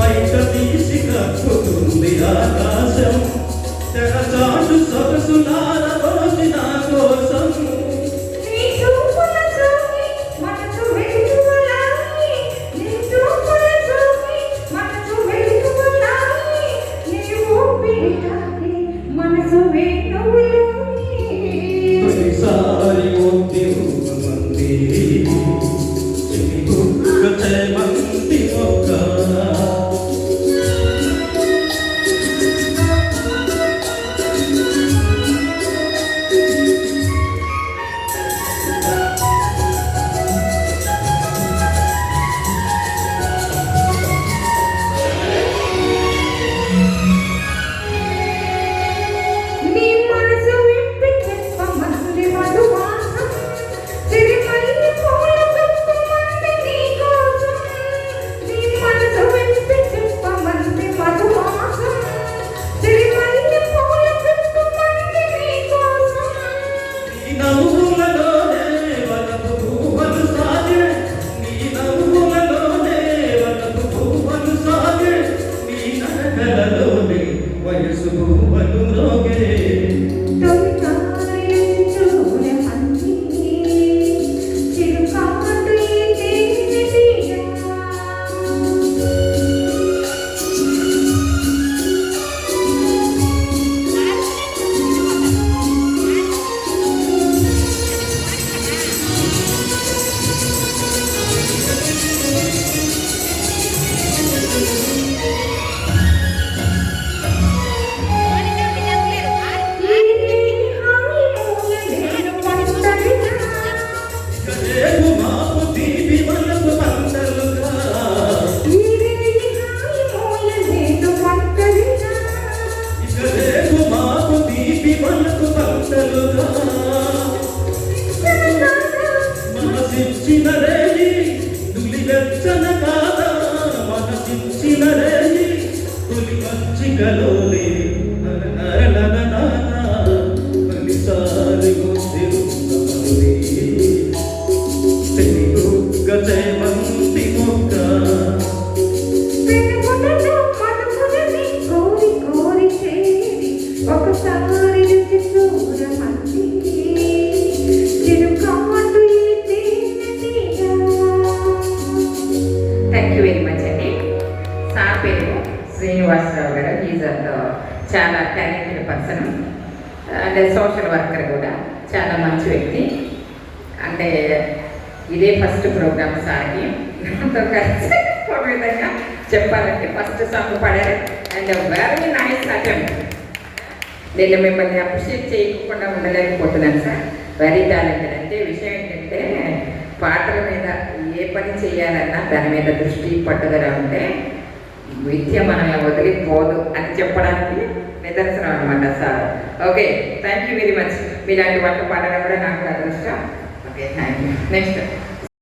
బయట తీసి కప్పుతుంది ఆకాశం తెరచాటు సొగసులార రోజు నా కోసం తొలిసారి ఒత్తి మంది మంది ఒక్క మనసిచ్చిన రేయి తులి వెచ్చన కాదా మనసిచ్చిన రేయి తులి పచ్చికలోనే తొలిసారి మంది మొక్క థ్యాంక్ యూ వెరీ మచ్ అండి. సార్ పేరు శ్రీనివాసరావు గారు. ఈజ్ చాలా టాలెంటెడ్ పర్సన్ అంటే సోషల్ వర్కర్ కూడా, చాలా మంచి వ్యక్తి. అంటే ఇదే ఫస్ట్ ప్రోగ్రామ్ సార్కి నాతో కలిసి ఒక విధంగా చెప్పాలంటే ఫస్ట్ సాంగ్ పాడారు అండ్ వెరీ నైస్ అటెంప్ట్. నేను మిమ్మల్ని అప్రిషియేట్ చేయకుండా ఉండలేకపోతున్నాను సార్. Very talented. అంటే విషయం ఏంటంటే పాటల మీద ఏ పని చేయాలన్నా దాని మీద దృష్టి పట్టుదల ఉంటే విద్య మనల్ని వదిలిపోదు అని చెప్పడానికి నిదర్శనం అనమాట sir. Okay, thank you very much. మీలాంటి వంట పాడడం కూడా నాకు అదృష్టం. Okay, thank you. నెక్స్ట్